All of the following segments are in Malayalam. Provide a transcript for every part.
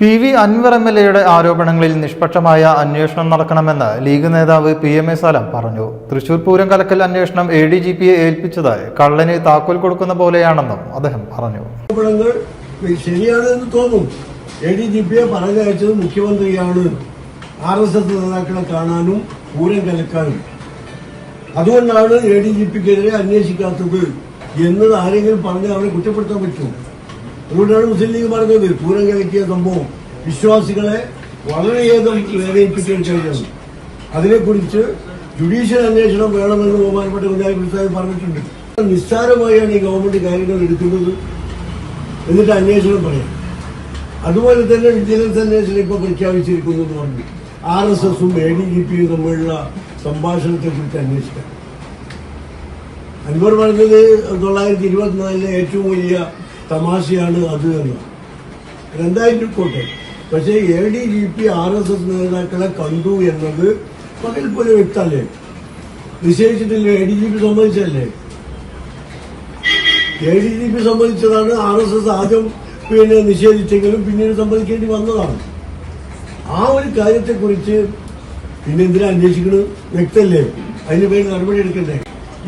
PV അൻവർ MLAയുടെ ആരോപണങ്ങളിൽ നിഷ്പക്ഷമായ അന്വേഷണം നടക്കണമെന്ന് ലീഗ് നേതാവ് PMA സലാം പറഞ്ഞു. തൃശൂർ പൂരം കലക്കൽ അന്വേഷണം ADGPയെ ഏൽപ്പിച്ചതായി കള്ളന് താക്കോൽ കൊടുക്കുന്ന പോലെയാണെന്നും അദ്ദേഹം പറഞ്ഞു. ശരിയാണെന്ന് തോന്നും. ADGPയെ പറഞ്ഞയച്ചത് മുഖ്യമന്ത്രിയാണ് RSS നേതാക്കളെ കാണാനും പൂരം കലക്കാനും. അതുകൊണ്ടാണ് ADGPക്കെതിരെ അന്വേഷിക്കാത്തത് എന്നത് ആരെങ്കിലും പറഞ്ഞാൽ അവരെ കുറ്റപ്പെടുത്താൻ പറ്റും. അതുകൊണ്ടാണ് മുസ്ലിം ലീഗ് പറഞ്ഞത് പൂരം കലക്കിയ സംഭവം വിശ്വാസികളെ വളരെയധികം വേദനിപ്പിക്കാൻ കഴിഞ്ഞത്. അതിനെക്കുറിച്ച് ജുഡീഷ്യൽ അന്വേഷണം വേണമെന്ന് ബഹുമാനപ്പെട്ട കുഞ്ഞാലിക്കുട്ടി സാഹിബ് പറഞ്ഞിട്ടുണ്ട്. നിസ്സാരമായാണ് ഈ ഗവൺമെന്റ് കാര്യങ്ങൾ എടുക്കുന്നത് എന്നിട്ട് അന്വേഷണം പറയാം. അതുപോലെ തന്നെ വിജിലൻസ് അന്വേഷണം ഇപ്പോൾ പ്രഖ്യാപിച്ചിരിക്കുന്നു എന്ന് പറഞ്ഞു. RSSും ADGPയും തമ്മിലുള്ള സംഭാഷണത്തെക്കുറിച്ച് അന്വേഷിക്കാം. അൻവർ പറഞ്ഞത് 1924 ഏറ്റവും വലിയ തമാശയാണ് അത് എന്ന്. എന്തായാലും പോട്ടെ. പക്ഷേ ADGP RSS നേതാക്കളെ കണ്ടു എന്നത് പകൽ പോലെ വ്യക്തമല്ലേ? നിശ്ചയിച്ചിട്ടില്ലേ? ADGP സമ്മതിച്ചല്ലേ? ADGP സമ്മതിച്ചതാണ്. RSS ആദ്യം നിഷേധിച്ചെങ്കിലും പിന്നീട് സമ്മതിക്കേണ്ടി വന്നതാണ്. ആ ഒരു കാര്യത്തെക്കുറിച്ച് പിന്നെ എന്തിനാ അന്വേഷിക്കുന്നത്? വ്യക്തമല്ലേ? അതിന് പേര് നടപടി എടുക്കണ്ടേ?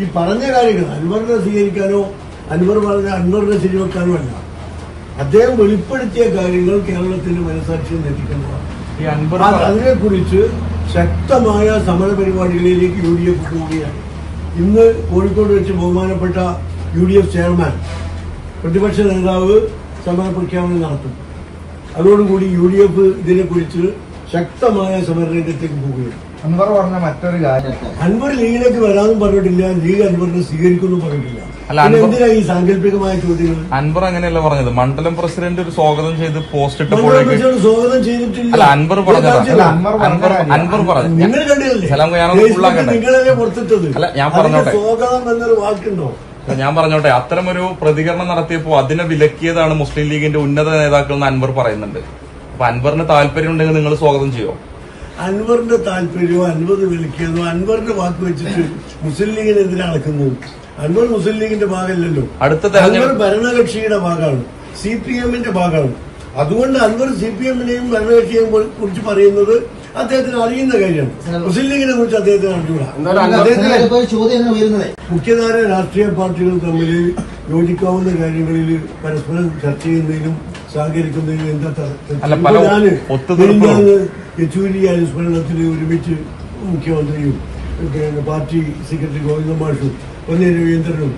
ഈ പറഞ്ഞ കാര്യങ്ങൾ അൻവറിനെ സ്വീകരിക്കാനോ അൻവറിനെ ശരിവെക്കാനോ അല്ല. അദ്ദേഹം വെളിപ്പെടുത്തിയ കാര്യങ്ങൾ കേരളത്തിന്റെ മനസാക്ഷിയെ എത്തിക്കുന്നതാണ്. അതിനെക്കുറിച്ച് ശക്തമായ സമരപരിപാടികളിലേക്ക് UDF പോവുകയാണ്. ഇന്ന് കോഴിക്കോട് വെച്ച് ബഹുമാനപ്പെട്ട UDF ചെയർമാൻ പ്രതിപക്ഷ നേതാവ് സമരപ്രഖ്യാപനം നടത്തും. അതോടുകൂടി UDF ഇതിനെക്കുറിച്ച് ശക്തമായ സമരരംഗത്തേക്ക് പോവുകയാണ്. അൻവർ പറഞ്ഞ മറ്റൊരു കാര്യം, അൻവർ ലീഗിലേക്ക് വരാനും പറഞ്ഞിട്ടില്ല, ലീഗ് അൻവറിനെ സ്വീകരിക്കുന്നു പറഞ്ഞിട്ടില്ല. എന്തിനാ ഈ സാങ്കല്പികമായ ചോദ്യങ്ങൾ? അൻവർ അങ്ങനെയല്ല പറഞ്ഞത്. മണ്ഡലം പ്രസിഡന്റ് ഒരു സ്വാഗതം ചെയ്ത് പോസ്റ്റ് സ്വാഗതം ചെയ്തിട്ടില്ല. അൻവർ പറഞ്ഞു. നിങ്ങൾ കണ്ടില്ലേ? നിങ്ങളല്ലേ പുറത്തിട്ടത്? അല്ല, ഞാൻ പറഞ്ഞോട്ടെ, സ്വാഗതം എന്നൊരു വാക്കുണ്ടോ? ഞാൻ പറഞ്ഞോട്ടെ, അത്തരമൊരു പ്രതികരണം നടത്തിയപ്പോ അതിനെ വിലക്കിയതാണ് മുസ്ലിം ലീഗിന്റെ ഉന്നത നേതാക്കൾ എന്ന് അൻവർ പറയുന്നുണ്ട്. അപ്പൊ അൻവറിന് താല്പര്യം ഉണ്ടെങ്കിൽ നിങ്ങൾ സ്വാഗതം ചെയ്യോ? അൻവറിന്റെ താല്പര്യമോ അൻവർ വിളിക്കുന്നതോ അൻവറിന്റെ വാക്ക് വെച്ചിട്ട് മുസ്ലിം ലീഗിനെതിരെ നടക്കുന്നു. അൻവർ മുസ്ലിം ലീഗിന്റെ ഭാഗമല്ലല്ലോ. അൻവർ ഭരണകക്ഷിയുടെ ഭാഗമാണ്, CPMന്റെ ഭാഗമാണ്. അതുകൊണ്ട് അൻവർ CPMനെയും ഭരണകക്ഷിയെയും കുറിച്ച് പറയുന്നത് അദ്ദേഹത്തിന് അറിയുന്ന കാര്യമാണ്. മുസ്ലിം ലീഗിനെ കുറിച്ച് അദ്ദേഹത്തിന് അറിഞ്ഞൂടാ. മുഖ്യധാര രാഷ്ട്രീയ പാർട്ടികൾ തമ്മിൽ യോജിക്കാവുന്ന കാര്യങ്ങളിൽ പരസ്പരം ചർച്ച ചെയ്യുന്നതിനും സഹകരിക്കുന്നതിനും എന്താ യെച്ചൂരി അനുസ്മരണത്തിൽ ഒരുമിച്ച് മുഖ്യമന്ത്രിയും പാർട്ടി സെക്രട്ടറി ഗോവിന്ദ മാഷും പൊന്നേരി രവീന്ദ്രനും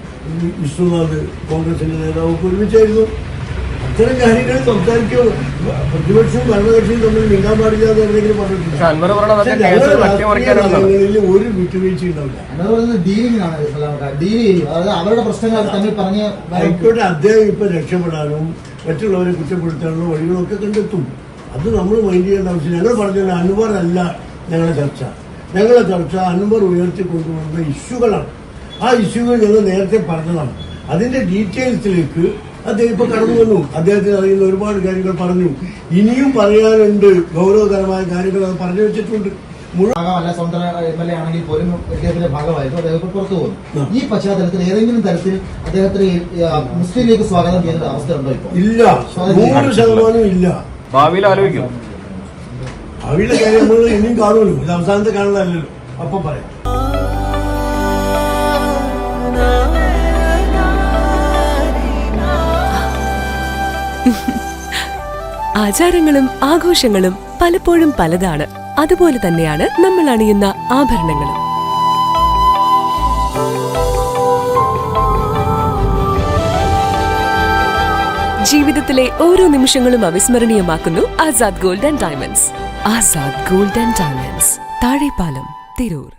വിശ്വനാഥ് കോൺഗ്രസിന്റെ നേതാവും ഒരുമിച്ചായിരുന്നു. അത്തരം കാര്യങ്ങൾ സംസാരിക്കും. പ്രതിപക്ഷവും ഭരണകക്ഷിയും തമ്മിൽ മിണ്ടാൻ പാടില്ല എന്ന് എന്തെങ്കിലും പറഞ്ഞിട്ടില്ല. ഒരു വിട്ടുവീഴ്ച ഉണ്ടാവില്ല. ആയിക്കോട്ടെ, അദ്ദേഹം ഇപ്പൊ രക്ഷപ്പെടാനും മറ്റുള്ളവരെ കുറ്റപ്പെടുത്താനുള്ള വഴികളൊക്കെ കണ്ടെത്തും. അത് നമ്മൾ മൈൻഡ് ചെയ്യേണ്ട ആവശ്യം. ഞങ്ങൾ പറഞ്ഞത് അൻവർ അല്ല ഞങ്ങളുടെ ചർച്ച അൻവർ ഉയർത്തിക്കൊണ്ടുവന്ന ഇഷ്യൂകളാണ്. ആ ഇഷ്യൂകൾ ഞങ്ങൾ നേരത്തെ പറഞ്ഞതാണ്. അതിന്റെ ഡീറ്റെയിൽസിലേക്ക് അദ്ദേഹം ഇപ്പൊ കടന്നു വന്നു. അദ്ദേഹത്തിന് അറിയുന്ന ഒരുപാട് കാര്യങ്ങൾ പറഞ്ഞു. ഇനിയും പറയാനുണ്ട് ഗൗരവകരമായ കാര്യങ്ങൾ. അത് പറഞ്ഞു വെച്ചിട്ടുണ്ട്. സ്വന്തം MLA ആണെങ്കിൽ പോലും അദ്ദേഹത്തിന്റെ ഭാഗമായിരുന്നു. അദ്ദേഹം പുറത്തു പോകുന്നു. ഈ പശ്ചാത്തലത്തിൽ ഏതെങ്കിലും തരത്തിൽ അദ്ദേഹത്തിന് മുസ്ലിം ലീഗ് സ്വാഗതം ചെയ്യുന്ന അവസ്ഥ ഉണ്ടോ? ഇല്ല, 100% ഇല്ല. ഭാവിയിൽ ആലോചിക്കും. ഭാവിയിലെ കാര്യങ്ങൾ ഇനിയും കാണുമല്ലോ. ഇത് അവസാനത്തെ കാണുന്നതല്ലല്ലോ. അപ്പം പറയാം. ആചാരങ്ങളും ആഘോഷങ്ങളും പലപ്പോഴും പലതാണ്. അതുപോലെ തന്നെയാണ് നമ്മൾ അണിയുന്ന ആഭരണങ്ങളും. ജീവിതത്തിലെ ഓരോ നിമിഷങ്ങളും അവിസ്മരണീയമാക്കുന്നു Azad gold and diamonds. Azad gold and diamonds, Thazhepalam, Tirur.